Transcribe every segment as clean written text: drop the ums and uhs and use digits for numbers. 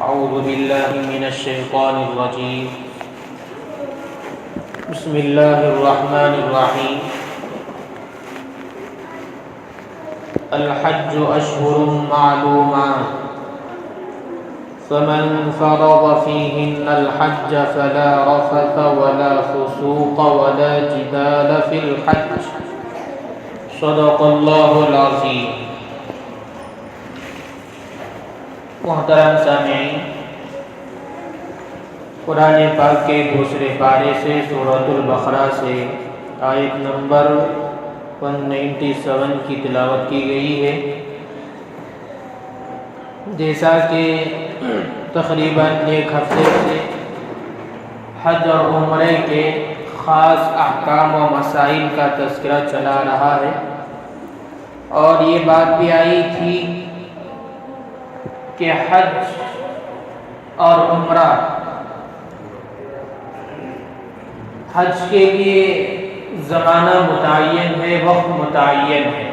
أعوذ بالله من الشيطان الرجيم. بسم الله الرحمن الرحيم. الحج أشهر معلومات فمن فرض فيهن الحج فلا رفث ولا فسوق ولا جدال في الحج. صدق الله العظيم. محترم سامعین، قرآن پاک کے دوسرے پارے سے سورۃ البقرہ سے آیت نمبر 197 کی تلاوت کی گئی ہے. جیسا کہ تقریباً ایک ہفتے سے حج اور عمرے کے خاص احکام و مسائل کا تذکرہ چلا رہا ہے، اور یہ بات بھی آئی تھی کہ حج اور عمرہ حج کے لیے زمانہ متعین ہے، وقت متعین ہے،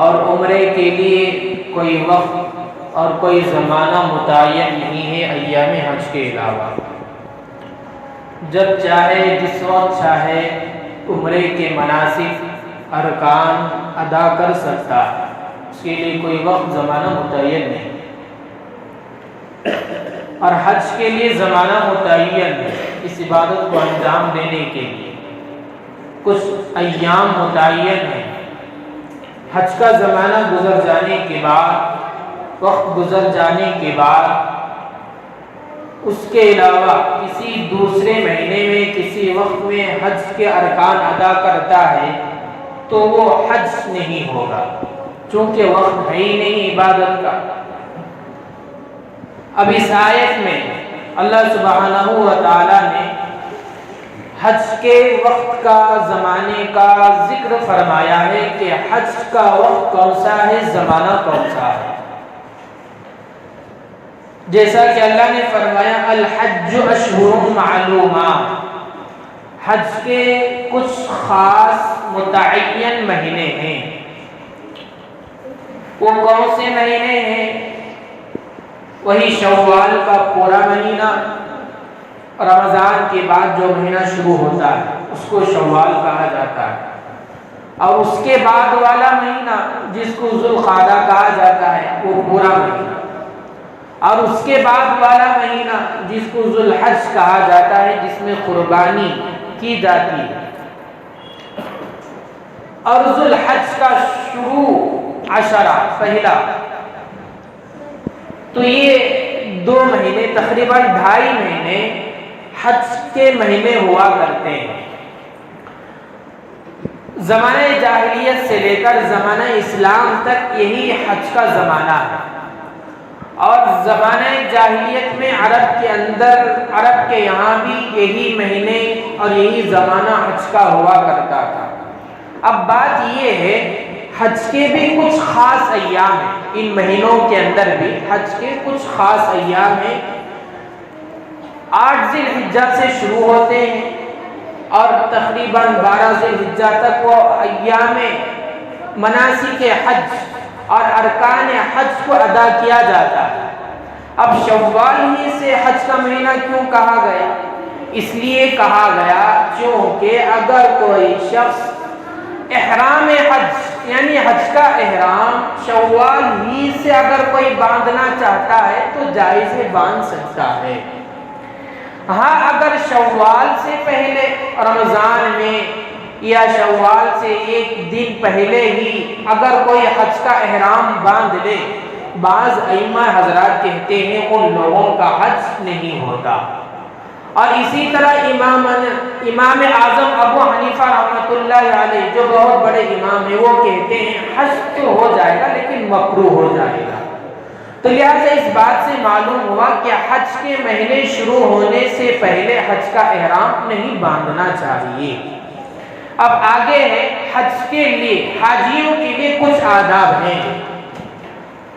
اور عمرے کے لیے کوئی وقت اور کوئی زمانہ متعین نہیں ہے ایام حج کے علاوہ. جب چاہے جس وقت چاہے عمرے کے مناسک ارکان ادا کر سکتا ہے، اس کے لیے کوئی وقت زمانہ متعین نہیں. اور حج کے لیے زمانہ متعین ہے، اس عبادت کو انجام دینے کے لیے کچھ ایام متعین ہیں. حج کا زمانہ گزر جانے کے بعد، وقت گزر جانے کے بعد، اس کے علاوہ کسی دوسرے مہینے میں کسی وقت میں حج کے ارکان ادا کرتا ہے تو وہ حج نہیں ہوگا، چونکہ وقت ہے ہی نہیں عبادت کا. اب اس آیت میں اللہ سبحانہ و تعالی نے حج کے وقت کا، زمانے کا ذکر فرمایا ہے کہ حج کا وقت کون سا ہے، زمانہ کون سا ہے. جیسا کہ اللہ نے فرمایا الحج اشہر معلومات، حج کے کچھ خاص متعین مہینے ہیں. وہ کون سے مہینے ہیں؟ وہی شوال کا پورا مہینہ، رمضان کے بعد جو مہینہ شروع ہوتا ہے اس کو شوال کہا جاتا ہے، اور اس کے بعد والا مہینہ جس کو ذوالقعدہ کہا جاتا ہے وہ پورا مہینہ، اور اس کے بعد والا مہینہ جس کو ذوالحج کہا جاتا ہے، جس میں قربانی کی جاتی ہے. اور ذوالحج کا شروع عشرہ پہلا، تو یہ 2 مہینے، تقریباً 2.5 مہینے حج کے مہینے ہوا کرتے ہیں. زمانہ جاہلیت سے لے کر زمانہ اسلام تک یہی حج کا زمانہ ہے. اور زمانہ جاہلیت میں عرب کے یہاں بھی یہی مہینے اور یہی زمانہ حج کا ہوا کرتا تھا. اب بات یہ ہے، حج کے بھی کچھ خاص ایام ہیں، ان مہینوں کے اندر بھی حج کے کچھ خاص ایام ہیں. 8 ذی الحجہ سے شروع ہوتے ہیں اور تقریباً 12 ذی الحجہ تک وہ ایام مناسک حج اور ارکان حج کو ادا کیا جاتا ہے. اب شوال ہی سے حج کا مہینہ کیوں کہا گیا؟ اس لیے کہا گیا چونکہ اگر کوئی شخص احرام حج یعنی حج کا احرام شوال ہی سے اگر کوئی باندھنا چاہتا ہے تو جائز ہے، باندھ سکتا ہے. ہاں، اگر شوال سے پہلے رمضان میں یا شوال سے 1 دن پہلے ہی اگر کوئی حج کا احرام باندھ لے، بعض ائمہ حضرات کہتے ہیں ان لوگوں کا حج نہیں ہوتا. اور اسی طرح امام اعظم ابو حنیفہ رحمۃ اللہ علیہ، جو بہت بڑے امام ہیں، وہ کہتے ہیں حج تو ہو جائے گا لیکن مکروہ ہو جائے گا. تو لہٰذا اس بات سے معلوم ہوا کہ حج کے مہینے شروع ہونے سے پہلے حج کا احرام نہیں باندھنا چاہیے. اب آگے ہے حج کے لیے، حاجیوں کے لیے کچھ آداب ہیں.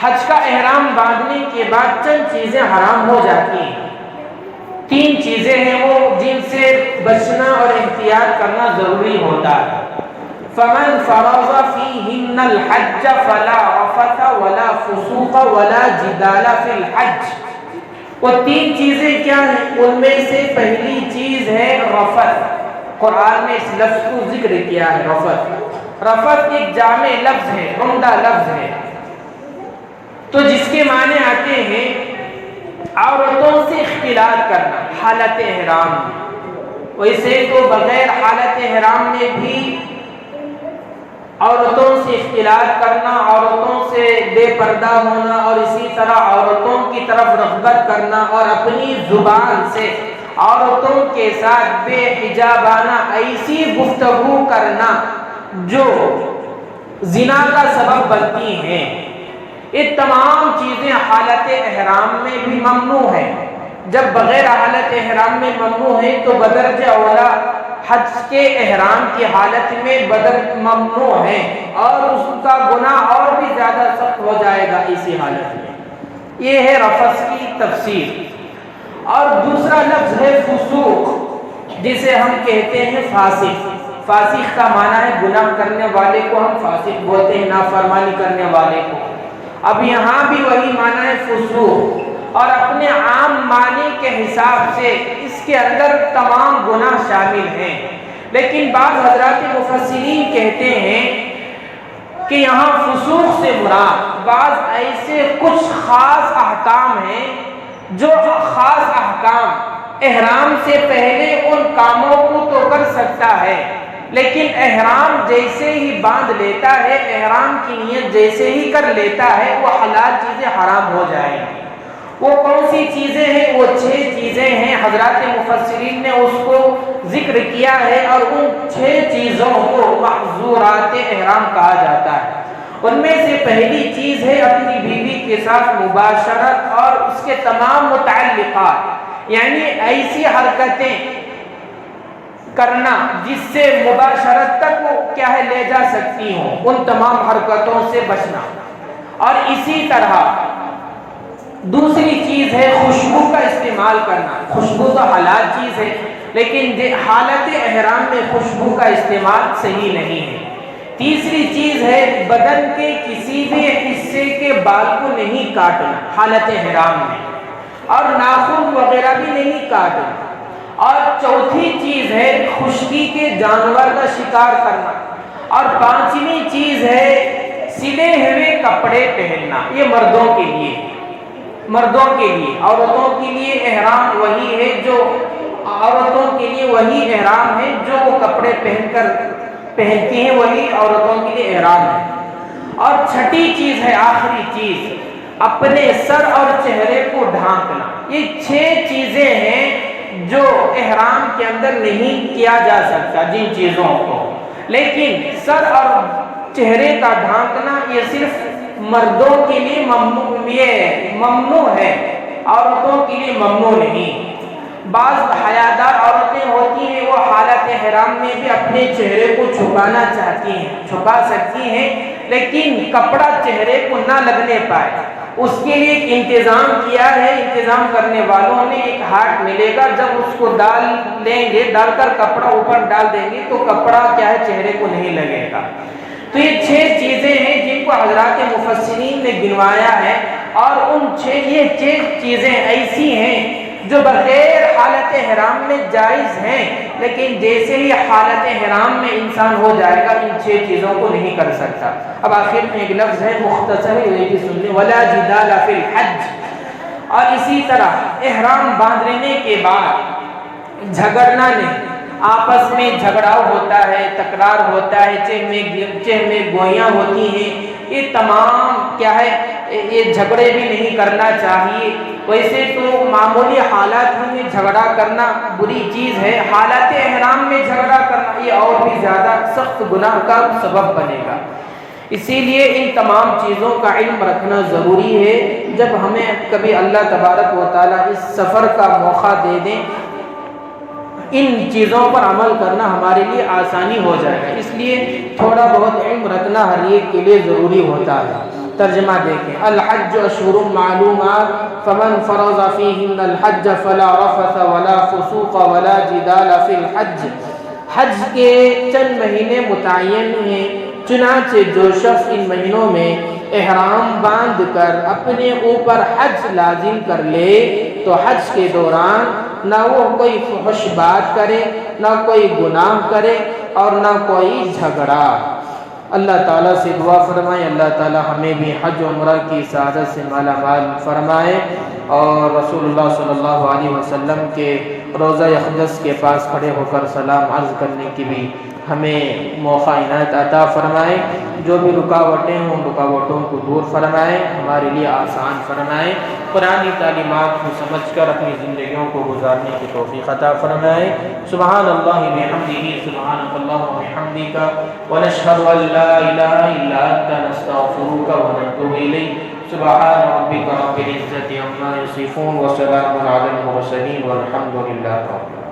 حج کا احرام باندھنے کے بعد چند چیزیں حرام ہو جاتی ہیں. 3 چیزیں ہیں وہ جن سے بچنا اور احتیاط کرنا ضروری ہوتا ہے. فمن فرض فیہن الحج فلا رفث ولا فسوق ولا جدال فی الحج. وہ تین چیزیں کیا ہیں؟ ان میں سے پہلی چیز ہے رفث. قرآن میں اس لفظ کو ذکر کیا ہے رفث. رفث ایک جامع لفظ ہے، عمدہ لفظ ہے، تو جس کے معنی آتے ہیں عورتوں سے اختلاط کرنا حالت احرام میں. ویسے تو بغیر حالت احرام میں بھی عورتوں سے اختلاط کرنا، عورتوں سے بے پردہ ہونا اور اسی طرح عورتوں کی طرف رغبت کرنا اور اپنی زبان سے عورتوں کے ساتھ بے حجابانہ ایسی گفتگو کرنا جو زنا کا سبب بنتی ہیں، یہ تمام چیزیں حالت احرام میں بھی ممنوع ہیں. جب بغیر حالت احرام میں ممنوع ہے تو بدرجہ اولا حج کے احرام کی حالت میں ممنوع ہے، اور اس کا گناہ اور بھی زیادہ سخت ہو جائے گا اسی حالت میں. یہ ہے رفث کی تفسیر. اور دوسرا لفظ ہے فسوق، جسے ہم کہتے ہیں فاسق. فاسق کا معنی ہے گناہ کرنے والے کو ہم فاسق بولتے ہیں، نافرمانی کرنے والے کو. اب یہاں بھی وہی معنی ہے فسوق، اور اپنے عام معنی کے حساب سے اس کے اندر تمام گناہ شامل ہیں. لیکن بعض حضرات مفسرین کہتے ہیں کہ یہاں فسوق سے مراد بعض ایسے کچھ خاص احکام ہیں جو خاص احکام احرام سے پہلے ان کاموں کو تو کر سکتا ہے، لیکن احرام جیسے ہی باندھ لیتا ہے، احرام کی نیت جیسے ہی کر لیتا ہے، وہ حلال چیزیں حرام ہو جائیں گی. وہ کون سی چیزیں ہیں؟ وہ 6 چیزیں ہیں. حضرات مفسرین نے اس کو ذکر کیا ہے، اور ان 6 چیزوں کو محظورات احرام کہا جاتا ہے. ان میں سے پہلی چیز ہے اپنی بیوی کے ساتھ مباشرت اور اس کے تمام متعلقات، یعنی ایسی حرکتیں کرنا جس سے مباشرت تک وہ کیا ہے لے جا سکتی ہوں، ان تمام حرکتوں سے بچنا. اور اسی طرح دوسری چیز ہے خوشبو کا استعمال کرنا. خوشبو تو حلال چیز ہے، لیکن حالت احرام میں خوشبو کا استعمال صحیح نہیں ہے. تیسری چیز ہے بدن کے کسی بھی حصے کے بال کو نہیں کاٹنا حالت احرام میں، اور ناخن وغیرہ بھی نہیں کاٹنا. اور چوتھی چیز ہے خشکی کے جانور کا شکار کرنا. اور پانچویں چیز ہے سلے ہوئے کپڑے پہننا. یہ مردوں کے لیے. عورتوں کے لیے احرام وہی ہے جو عورتوں کے لیے وہی احرام ہے جو وہ کپڑے پہنتی ہیں، وہی عورتوں کے لیے احرام ہے. اور چھٹی چیز ہے آخری چیز اپنے سر اور چہرے کو ڈھانکنا. یہ 6 چیزیں ہیں جو احرام کے اندر نہیں کیا جا سکتا جن چیزوں کو، لیکن سر اور چہرے کا ڈھانکنا یہ صرف مردوں کے لیے ممنوع ہے، عورتوں کے لیے ممنوع نہیں. بعض حیادار عورتیں ہوتی ہیں وہ حالت احرام میں بھی اپنے چہرے کو چھپانا چاہتی ہیں، چھپا سکتی ہیں، لیکن کپڑا چہرے کو نہ لگنے پائے اس کے لیے ایک انتظام کیا ہے. انتظام کرنے والوں نے ایک ہاتھ ملے گا، جب اس کو ڈال کر کپڑا اوپر ڈال دیں گے تو کپڑا کیا ہے چہرے کو نہیں لگے گا. تو یہ 6 چیزیں ہیں جن کو حضرات مفسرین نے گنوایا ہے، اور یہ 6 چیزیں ایسی ہیں جو بغیر حالت احرام میں جائز ہیں، لیکن جیسے ہی حالت احرام میں انسان ہو جائے گا ان 6 چیزوں کو نہیں کر سکتا. اب آخر میں ایک لفظ ہے مختصر ہے سننے ولا جدال فی الحج. اور اسی طرح احرام باندھ لینے کے بعد جھگڑنا نہیں. آپس میں جھگڑاؤ ہوتا ہے، تکرار ہوتا ہے، چہ میں گوئیاں ہوتی ہیں، یہ تمام کیا ہے یہ جھگڑے بھی نہیں کرنا چاہیے. ویسے تو معمولی حالات میں جھگڑا کرنا بری چیز ہے، حالات احرام میں جھگڑا کرنا یہ اور بھی زیادہ سخت گناہ کا سبب بنے گا. اسی لیے ان تمام چیزوں کا علم رکھنا ضروری ہے. جب ہمیں کبھی اللہ تبارک و تعالیٰ اس سفر کا موقع دے دیں ان چیزوں پر عمل کرنا ہمارے لیے آسانی ہو جائے گا. اس لیے تھوڑا بہت علم رکھنا ہر ایک کے لیے ضروری ہوتا ہے. ترجمہ دیکھیں. الحج اشہر معلومات فمن فرض فیہن الحج فلا رفث ولا فسوق ولا جدال فی الحج. حج کے چند مہینے متعین ہیں، چنانچہ جو شخص ان مہینوں میں احرام باندھ کر اپنے اوپر حج لازم کر لے تو حج کے دوران نہ وہ کوئی فحش بات کرے، نہ کوئی گناہ کرے اور نہ کوئی جھگڑا۔ اللہ تعالیٰ سے دعا فرمائے اللہ تعالیٰ ہمیں بھی حج و عمرہ کی سعادت سے مالا مال فرمائے، اور رسول اللہ صلی اللہ علیہ وسلم کے روضہ اقدس کے پاس کھڑے ہو کر سلام عرض کرنے کی بھی ہمیں موقع عنایت عطا فرمائے۔ جو بھی رکاوٹیں ہوں رکاوٹوں کو دور فرمائے، ہمارے لیے آسان فرمائے، قرآنی تعلیمات کو سمجھ کر اپنی زندگیوں کو گزارنے کی توفیق عطا فرمائے۔ سبحان اللہ بحمدہ، سبحانک اللہم وبحمدک، ونشہد ان لا الہ الا انت، نستغفرک ونتوب الیک۔ سبحان ربک رب العزة عما یصفون، وسلام علی المرسلین، والحمد للہ رب العالمین۔